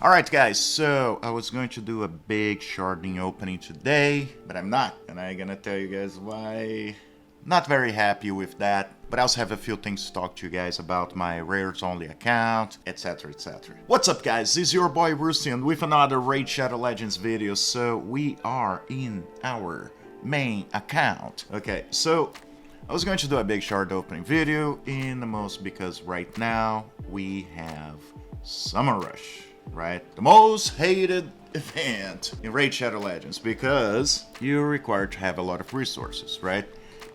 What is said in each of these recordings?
Alright guys, so I was going to do a big sharding opening today, but I'm not, and I'm gonna tell you guys why. Not very happy with that, but I also have a few things to talk to you guys about my rares only account, etc, etc. What's up guys, this is your boy Rustian with another Raid Shadow Legends video. So we are in our main account. Okay, so I was going to do a big shard opening video in the most because right now we have Summer Rush. Right? The most hated event in Raid Shadow Legends because you're required to have a lot of resources, right?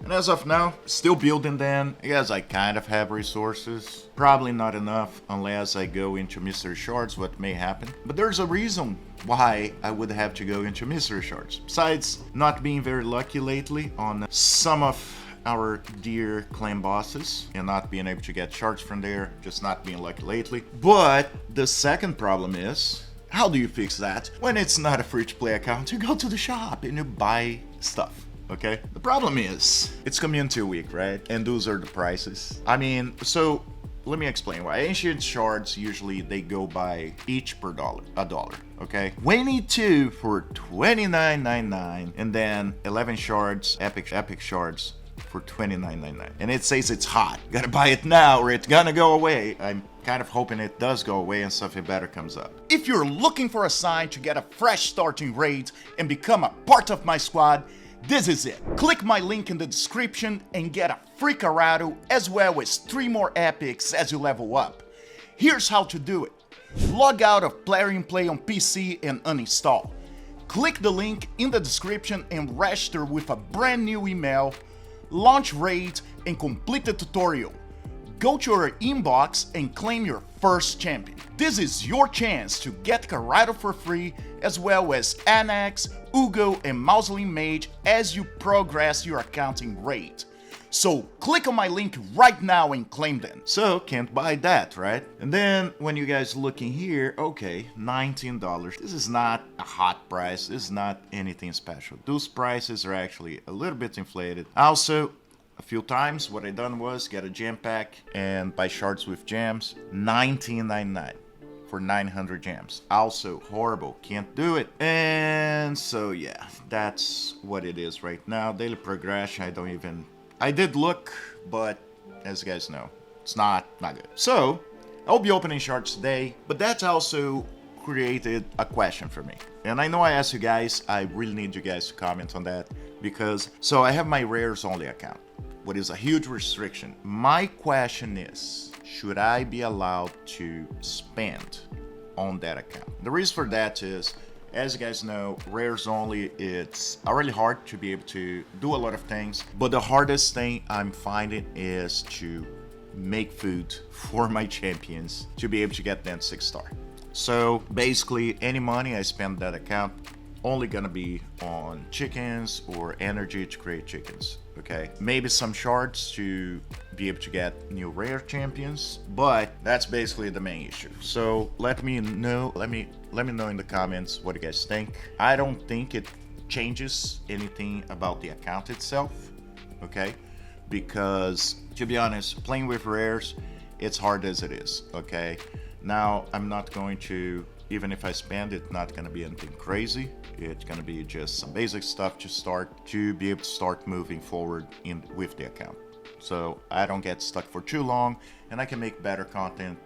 And as of now, still building them. I guess I kind of have resources. Probably not enough unless I go into mystery shards, what may happen. But there's a reason why I would have to go into mystery shards. Besides not being very lucky lately on some of our dear clan bosses and not being able to get shards from there, just not being lucky lately. But the second problem is, how do you fix that when it's not a free-to-play account? You go to the shop and you buy stuff, okay? The problem is, it's community week, right? And those are the prices. I mean, so let me explain why. Ancient shards, usually they go by each per dollar, $1, okay? 22 for $29.99, and then 11 shards, epic shards, for $29.99. And it says it's hot. Gotta buy it now or it's gonna go away. I'm kind of hoping it does go away and something better comes up. If you're looking for a sign to get a fresh start in raids and become a part of my squad, this is it. Click my link in the description and get a free Karato as well as 3 more epics as you level up. Here's how to do it. Log out of Player in Play on PC and uninstall. Click the link in the description and register with a brand new email. Launch raid and complete the tutorial. Go to your inbox and claim your first champion. This is your chance to get Karato for free as well as Anax, Uugo and Mausoleum Mage as you progress your account in raid. So click on my link right now and claim them. So can't buy that, right? And then when you guys look in here, okay, $19. This is not a hot price. This is not anything special. Those prices are actually a little bit inflated. Also, a few times what I done was get a gem pack and buy shards with gems, $19.99 for 900 gems. Also horrible, can't do it. And so yeah, that's what it is right now. Daily progression, I did look, but as you guys know, it's not good. So, I'll be opening shards today, but that's also created a question for me. And I know I asked you guys, I really need you guys to comment on that, because, so I have my rares only account, what is a huge restriction. My question is, should I be allowed to spend on that account? The reason for that is, as you guys know, rares only, it's really hard to be able to do a lot of things. But the hardest thing I'm finding is to make food for my champions to be able to get them 6-star. So basically, any money I spend that account only gonna be on chickens or energy to create chickens, okay? Maybe some shards to be able to get new rare champions, but that's basically the main issue. So let me know in the comments what you guys think. I don't think it changes anything about the account itself, okay? Because to be honest, playing with rares, it's hard as it is, okay? Now I'm not going to, even if I spend it, not gonna be anything crazy. It's gonna be just some basic stuff to start to be able to start moving forward with the account. So I don't get stuck for too long and I can make better content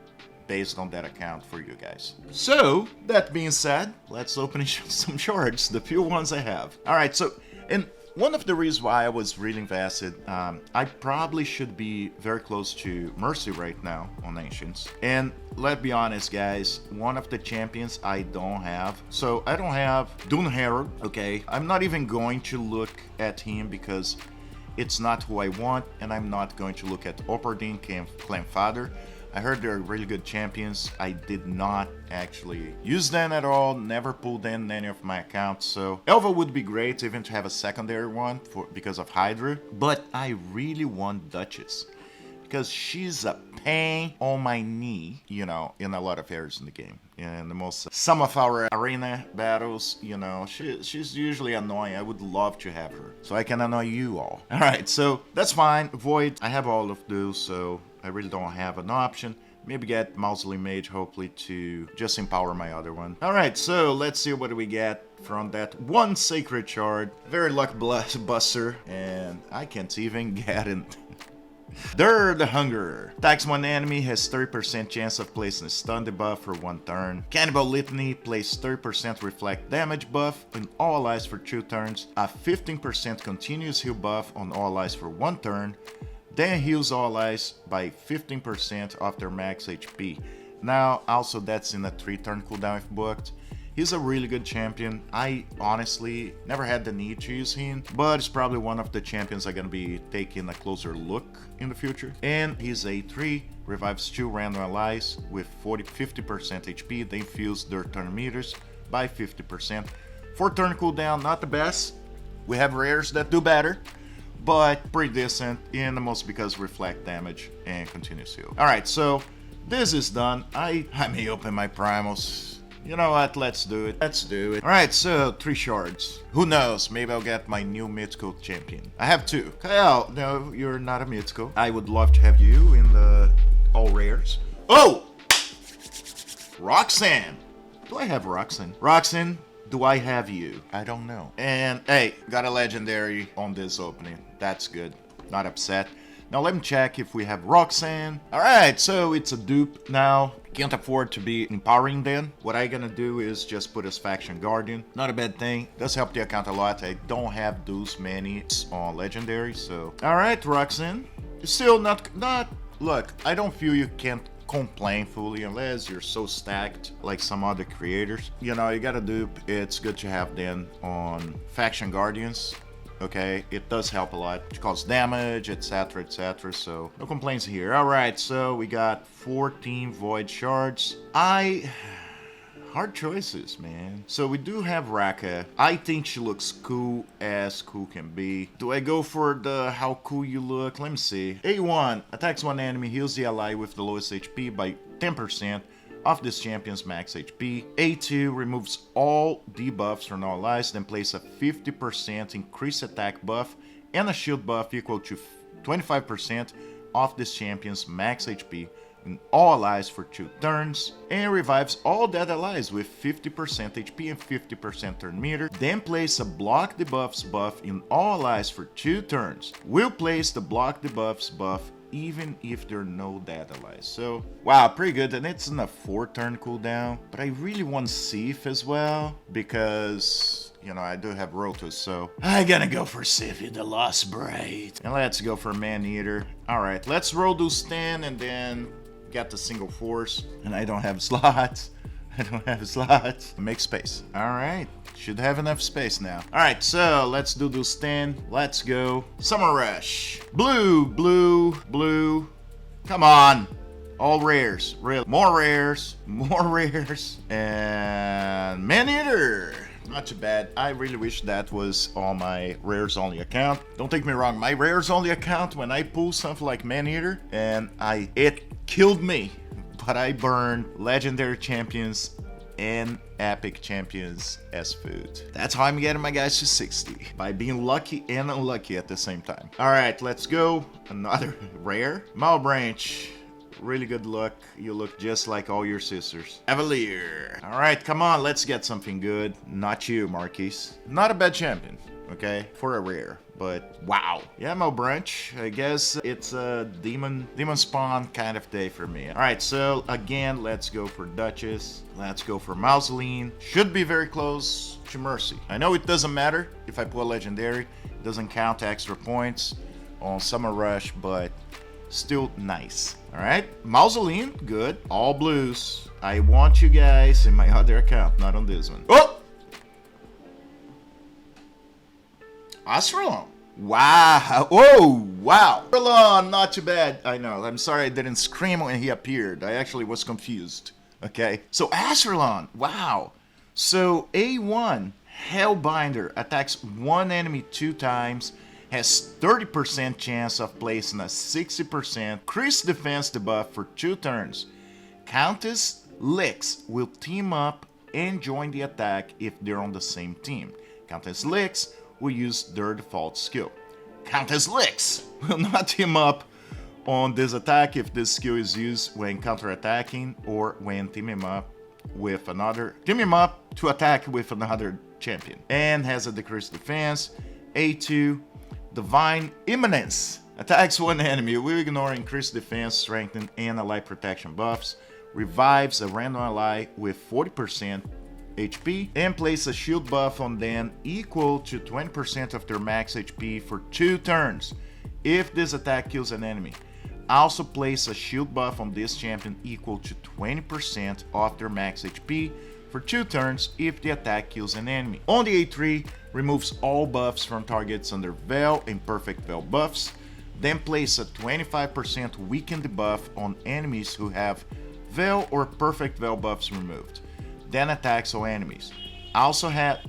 based on that account for you guys. So that being said, let's open some shards, the few ones I have. All right, so, and one of the reasons why I was really invested, I probably should be very close to Mercy right now on Ancients. And let's be honest guys, one of the champions I don't have. So I don't have Dune Herald, okay? I'm not even going to look at him because it's not who I want, and I'm not going to look at Opardine Clan Father. I heard they're really good champions. I did not actually use them at all, never pulled in any of my accounts. So Elva would be great even to have a secondary one because of Hydra, but I really want Duchess because she's a pain on my knee, you know, in a lot of areas in the game. In some of our arena battles, you know, she's usually annoying. I would love to have her so I can annoy you all. All right, so that's fine. Void, I have all of those, so I really don't have an option. Maybe get Mausoleum Mage, hopefully, to just empower my other one. Alright, so let's see what we get from that one Sacred Shard. Very luck buster, and I can't even get it. The Hunger. Attacks one enemy, has 30% chance of placing a stun debuff for 1 turn. Cannibal Litany, plays 30% reflect damage buff on all allies for 2 turns. A 15% continuous heal buff on all allies for 1 turn. Then heals all allies by 15% of their max HP. Now, also that's in a 3-turn cooldown if booked. He's a really good champion. I honestly never had the need to use him, but it's probably one of the champions I'm gonna be taking a closer look in the future. And he's A3, revives 2 random allies with 50% HP, then fills their turn meters by 50%. 4-turn cooldown, not the best. We have rares that do better, but pretty decent, and mostly because reflect damage and continuous heal. Alright, so this is done. I may open my primals. You know what, let's do it. Let's do it. Alright, so 3 shards. Who knows, maybe I'll get my new mythical champion. I have 2. Kyle, no, you're not a mythical. I would love to have you in the all rares. Oh! Roxanne! Do I have Roxanne? Roxanne, do I have you? I don't know. And hey, got a legendary on this opening. That's good. Not upset. Now let me check if we have Roxanne. Alright, so it's a dupe now. Can't afford to be empowering then. What I'm gonna do is just put as Faction Guardian. Not a bad thing. Does help the account a lot. I don't have those many on Legendary, so... Alright, Roxanne. Still not... Look, I don't feel you can't complain fully unless you're so stacked like some other creators. You know, you gotta dupe. It's good to have them on Faction Guardians. Okay, it does help a lot. It causes damage, etc, etc, so no complaints here. Alright, so we got 14 Void Shards. Hard choices, man. So we do have Raka. I think she looks cool as cool can be. Do I go for the how cool you look? Let me see. A1, attacks one enemy, heals the ally with the lowest HP by 10%. Of this champion's max HP. A2 removes all debuffs from all allies, then places a 50% increased attack buff and a shield buff equal to 25% of this champion's max HP in all allies for 2 turns, and revives all dead allies with 50% HP and 50% turn meter, then place a block debuffs buff in all allies for 2 turns. Will place the block debuffs buff even if there are no dead allies. So, wow, pretty good. And it's in a 4-turn cooldown. But I really want Sif as well, because, you know, I do have Rotos, so I gotta go for Sif, the Lost Bride. And let's go for Man-Eater. Alright, let's roll those 10 and then get the single force. And I don't have slots. I don't have slots. Make space. Alright. Should have enough space now. Alright, so let's do those 10. Let's go. Summer Rush. Blue, blue, blue. Come on. All rares. Really. More rares. More rares. And Man-Eater. Not too bad. I really wish that was on my rares only account. Don't take me wrong. My rares only account, when I pull something like Man-Eater, and it killed me. But I burned legendary champions and epic champions as food. That's how I'm getting my guys to 60, by being lucky and unlucky at the same time. Alright, let's go. Another rare. Malbranch. Really good luck. You look just like all your sisters. Evalier. Alright, come on, let's get something good. Not you, Marquise. Not a bad champion, okay? For a rare. But wow. Yeah, Malbranch. I guess it's a demon spawn kind of day for me. Alright, so again, let's go for Duchess. Let's go for Mausoleum. Should be very close to Mercy. I know it doesn't matter if I pull a legendary. It doesn't count extra points on Summer Rush, but still nice. Alright, Mausoleum, good. All blues. I want you guys in my other account, not on this one. Oh! Asralon. Wow. Oh, wow. Asralon, not too bad. I know. I'm sorry I didn't scream when he appeared. I actually was confused. Okay. So Asralon. Wow. So A1, Hellbinder, attacks one enemy 2 times, has 30% chance of placing a 60% increased defense debuff for 2 turns. Countess Lix will team up and join the attack if they're on the same team. Countess Lix will use their default skill. Countess Lix will not team up on this attack if this skill is used when counter-attacking or when teaming up to attack with another champion. And has a decreased defense. A2, Divine Imminence. Attacks one enemy, will ignore increased defense, strength, and ally protection buffs. Revives a random ally with 40% HP and place a shield buff on them equal to 20% of their max HP for 2 turns if this attack kills an enemy. Also place a shield buff on this champion equal to 20% of their max HP for 2 turns if the attack kills an enemy. On the A3, removes all buffs from targets under Veil and Perfect Veil buffs. Then place a 25% weaken debuff on enemies who have Veil or Perfect Veil buffs removed. Then attacks all enemies. Also has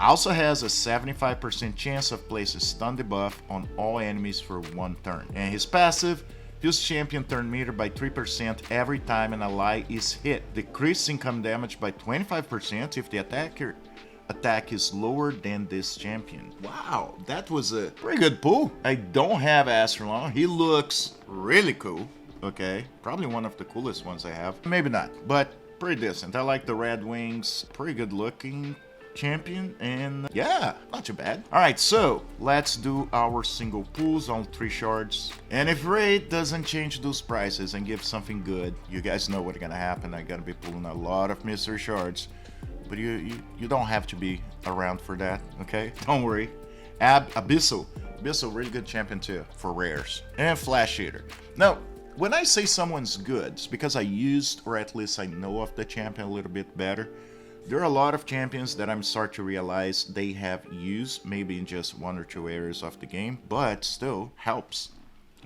a 75% chance of placing stun debuff on all enemies for 1 turn. And his passive, fills champion turn meter by 3% every time an ally is hit. Decrease income damage by 25% if the attack is lower than this champion. Wow, that was a pretty good pull. I don't have Astrolon. He looks really cool. Okay, probably one of the coolest ones I have. Maybe not, but pretty decent. I like the red wings. Pretty good looking champion, and yeah, not too bad. All right, so let's do our single pulls on 3 shards. And if raid doesn't change those prices and give something good, you guys know what's gonna happen. I'm gonna be pulling a lot of mystery shards, but you don't have to be around for that, okay? Don't worry. Abyssal, really good champion too for rares. And Flash Eater. Now, when I say someone's good, it's because I used, or at least I know of the champion a little bit better. There are a lot of champions that I'm starting to realize they have used, maybe in just 1 or 2 areas of the game, but still helps,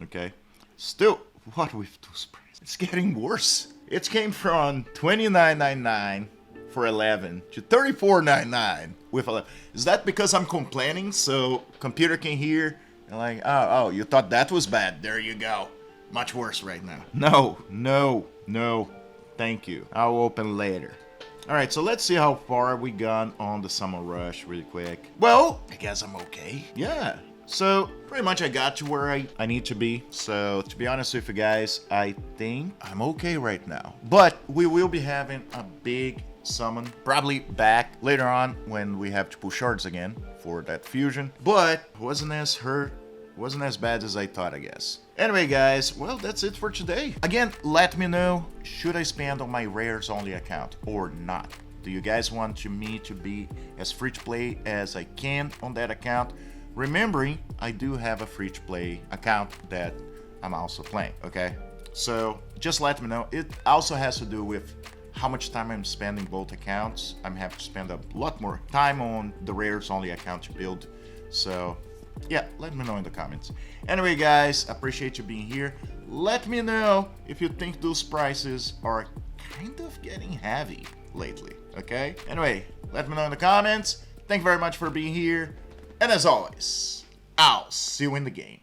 okay? Still, what with those prices? It's getting worse. It came from $29.99 for 11 to $34.99 with 11. Is that because I'm complaining so computer can hear and like, oh, you thought that was bad? There you go. Much worse right now. No, thank you. I'll open later. Alright, so let's see how far we gone on the Summer Rush really quick. Well, I guess I'm okay. Yeah. So, pretty much I got to where I need to be. So, to be honest with you guys, I think I'm okay right now. But we will be having a big summon, probably back later on when we have to pull shards again for that fusion. But wasn't as bad as I thought, I guess. Anyway, guys, well, that's it for today. Again, let me know, should I spend on my rares only account or not? Do you guys want me to be as free to play as I can on that account? Remembering, I do have a free to play account that I'm also playing, okay? So just let me know. It also has to do with how much time I'm spending both accounts. I'm having to spend a lot more time on the rares only account to build. So yeah, let me know in the comments. Anyway, guys, appreciate you being here. Let me know if you think those prices are kind of getting heavy lately, okay? Anyway, let me know in the comments. Thank you very much for being here. And as always, I'll see you in the game.